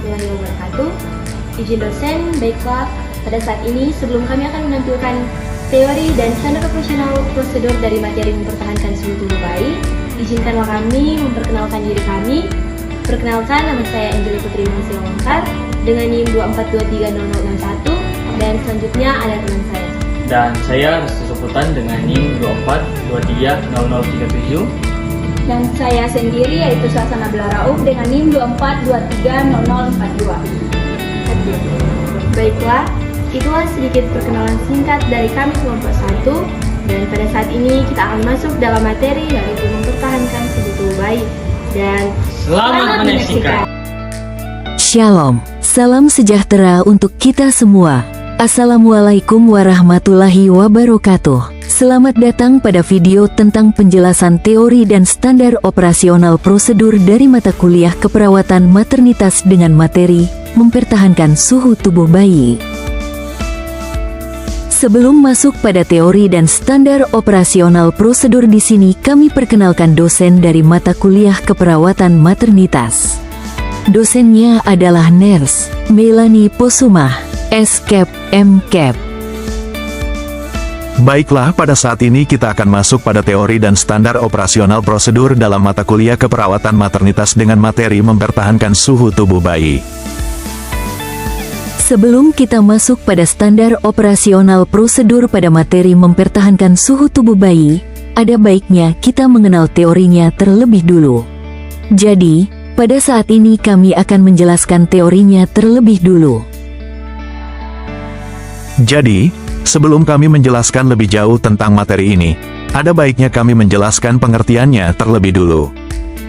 warahmatullahi wabarakatuh. Izin dosen, baiklah, pada saat ini sebelum kami akan menampilkan teori dan standar operasional prosedur dari materi mempertahankan suhu tubuh bayi, izinkanlah kami memperkenalkan diri kami. Perkenalkan, nama saya Angelina Putri Masih Lengkar dengan NIM 24230061 dan selanjutnya ada teman saya. Dan saya Restu Soputan dengan NIM 24230037. Dan saya sendiri yaitu Sasana Belarauf dengan NIM 24230042. Baiklah, itulah sedikit perkenalan singkat dari kami kelompok 1. Dan pada saat ini kita akan masuk dalam materi yaitu mempertahankan suhu tubuh bayi. Dan Selamat menyaksikan. Shalom, salam sejahtera untuk kita semua. Assalamualaikum warahmatullahi wabarakatuh. Selamat datang pada video tentang penjelasan teori dan standar operasional prosedur dari mata kuliah keperawatan maternitas dengan materi mempertahankan suhu tubuh bayi. Sebelum masuk pada teori dan standar operasional prosedur di sini, kami perkenalkan dosen dari mata kuliah keperawatan maternitas. Dosennya adalah Nurse Melanie Posumah, S.Cap, M.Cap. Baiklah, pada saat ini kita akan masuk pada teori dan standar operasional prosedur dalam mata kuliah keperawatan maternitas dengan materi mempertahankan suhu tubuh bayi. Sebelum kita masuk pada standar operasional prosedur pada materi mempertahankan suhu tubuh bayi, ada baiknya kita mengenal teorinya terlebih dulu. Jadi, pada saat ini kami akan menjelaskan teorinya terlebih dulu. Jadi, sebelum kami menjelaskan lebih jauh tentang materi ini, ada baiknya kami menjelaskan pengertiannya terlebih dulu.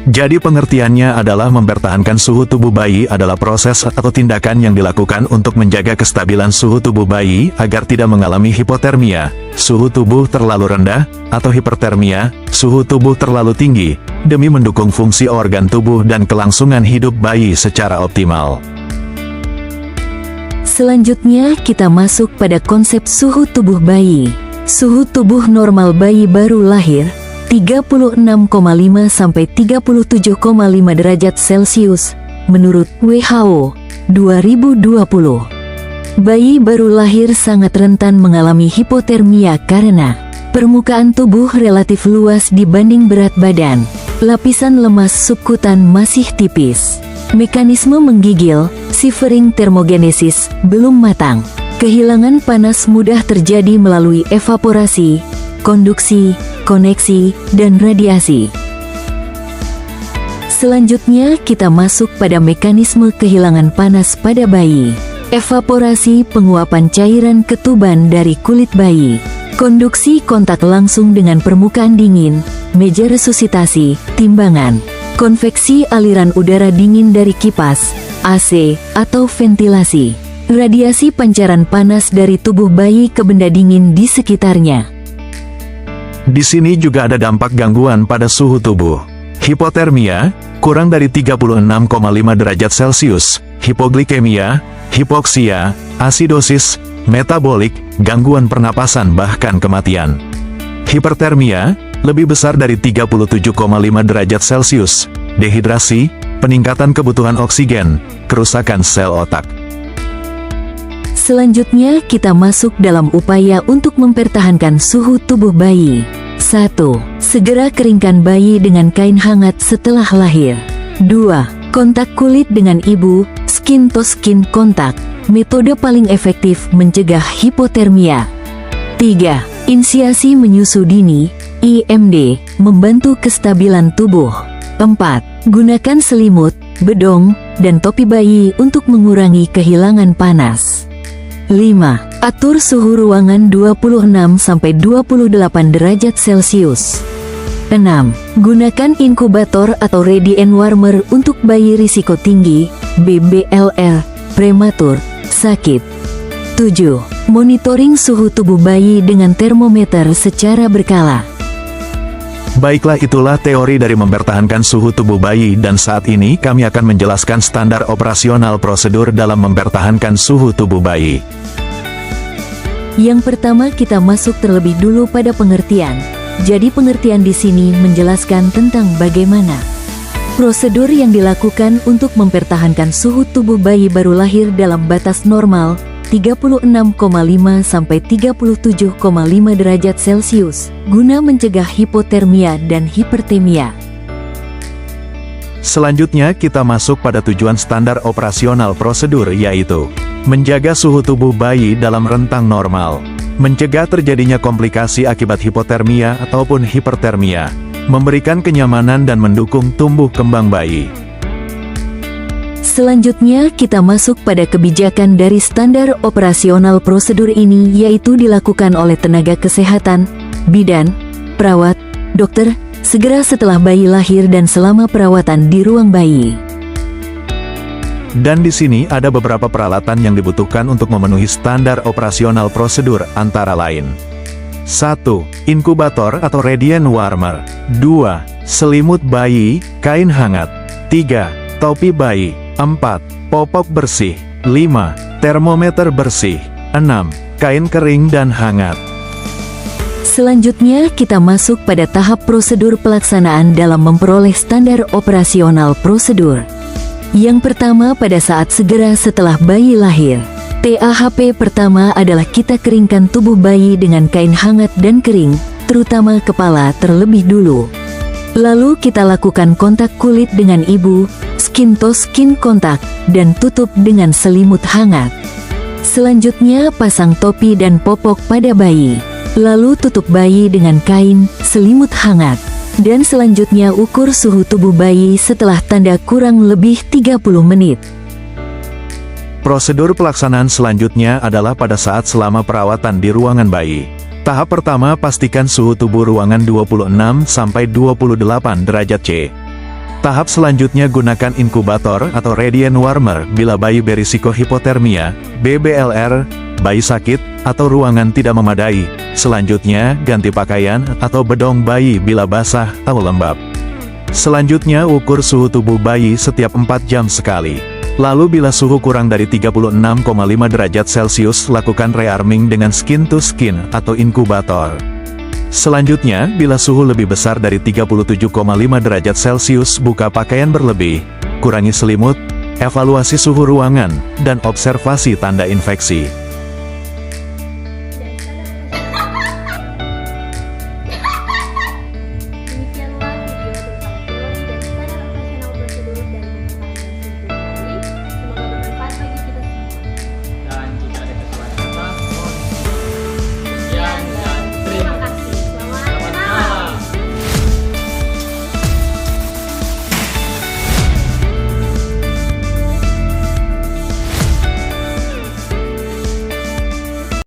Jadi pengertiannya adalah mempertahankan suhu tubuh bayi adalah proses atau tindakan yang dilakukan untuk menjaga kestabilan suhu tubuh bayi agar tidak mengalami hipotermia, suhu tubuh terlalu rendah, atau hipertermia, suhu tubuh terlalu tinggi, demi mendukung fungsi organ tubuh dan kelangsungan hidup bayi secara optimal. Selanjutnya kita masuk pada konsep suhu tubuh bayi. Suhu tubuh normal bayi baru lahir 36,5 sampai 37,5 derajat Celcius menurut WHO 2020. Bayi baru lahir sangat rentan mengalami hipotermia karena permukaan tubuh relatif luas dibanding berat badan. Lapisan lemas subkutan masih tipis. Mekanisme menggigil, shivering thermogenesis, belum matang. Kehilangan panas mudah terjadi melalui evaporasi, konduksi, koneksi, dan radiasi. Selanjutnya kita masuk pada mekanisme kehilangan panas pada bayi. Evaporasi penguapan cairan ketuban dari kulit bayi. Konduksi kontak langsung dengan permukaan dingin, meja resusitasi, timbangan. Konveksi aliran udara dingin dari kipas, AC, atau ventilasi. Radiasi pancaran panas dari tubuh bayi ke benda dingin di sekitarnya. Di sini juga ada dampak gangguan pada suhu tubuh. Hipotermia, kurang dari 36,5 derajat Celcius, hipoglikemia, hipoksia, asidosis, metabolik, gangguan pernapasan bahkan kematian. Hipertermia, lebih besar dari 37,5 derajat Celcius, dehidrasi, peningkatan kebutuhan oksigen, kerusakan sel otak. Selanjutnya kita masuk dalam upaya untuk mempertahankan suhu tubuh bayi. 1. Segera keringkan bayi dengan kain hangat setelah lahir. 2. Kontak kulit dengan ibu, skin to skin kontak, metode paling efektif mencegah hipotermia. 3. Inisiasi menyusu dini, IMD, membantu kestabilan tubuh. 4. Gunakan selimut, bedong, dan topi bayi untuk mengurangi kehilangan panas. 5. Atur suhu ruangan 26-28 derajat Celcius. 6. Gunakan inkubator atau radiant warmer untuk bayi risiko tinggi, BBLR, prematur, sakit. 7. Monitoring suhu tubuh bayi dengan termometer secara berkala. Baiklah, itulah teori dari mempertahankan suhu tubuh bayi dan saat ini kami akan menjelaskan standar operasional prosedur dalam mempertahankan suhu tubuh bayi. Yang pertama kita masuk terlebih dulu pada pengertian. Jadi pengertian di sini menjelaskan tentang bagaimana Prosedur yang dilakukan untuk mempertahankan suhu tubuh bayi baru lahir dalam batas normal 36,5 sampai 37,5 derajat Celcius guna mencegah hipotermia dan hipertemia. Selanjutnya kita masuk pada tujuan standar operasional prosedur, yaitu menjaga suhu tubuh bayi dalam rentang normal, mencegah terjadinya komplikasi akibat hipotermia ataupun hipertermia, memberikan kenyamanan dan mendukung tumbuh kembang bayi. Selanjutnya kita masuk pada kebijakan dari standar operasional prosedur ini, yaitu dilakukan oleh tenaga kesehatan, bidan, perawat, dokter, segera setelah bayi lahir dan selama perawatan di ruang bayi. Dan di sini ada beberapa peralatan yang dibutuhkan untuk memenuhi standar operasional prosedur, antara lain 1. Inkubator atau radiant warmer. 2. Selimut bayi, kain hangat. 3. Topi bayi. 4. Popok bersih. 5. Termometer bersih. 6. Kain kering dan hangat. Selanjutnya kita masuk pada tahap prosedur pelaksanaan dalam memperoleh standar operasional prosedur. Yang pertama, pada saat segera setelah bayi lahir. TAHP pertama adalah kita keringkan tubuh bayi dengan kain hangat dan kering, terutama kepala terlebih dulu. Lalu kita lakukan kontak kulit dengan ibu, skin to skin kontak, dan tutup dengan selimut hangat. Selanjutnya pasang topi dan popok pada bayi. Lalu tutup bayi dengan kain, selimut hangat. Dan selanjutnya ukur suhu tubuh bayi setelah tanda kurang lebih 30 menit. Prosedur pelaksanaan selanjutnya adalah pada saat selama perawatan di ruangan bayi. Tahap pertama, pastikan suhu tubuh ruangan 26-28 derajat C. Tahap selanjutnya, gunakan inkubator atau radiant warmer bila bayi berisiko hipotermia, BBLR, bayi sakit, atau ruangan tidak memadai. Selanjutnya, ganti pakaian atau bedong bayi bila basah atau lembab. Selanjutnya, ukur suhu tubuh bayi setiap 4 jam sekali. Lalu bila suhu kurang dari 36,5 derajat Celcius, lakukan rearming dengan skin to skin atau inkubator. Selanjutnya, bila suhu lebih besar dari 37,5 derajat Celcius, buka pakaian berlebih, kurangi selimut, evaluasi suhu ruangan, dan observasi tanda infeksi.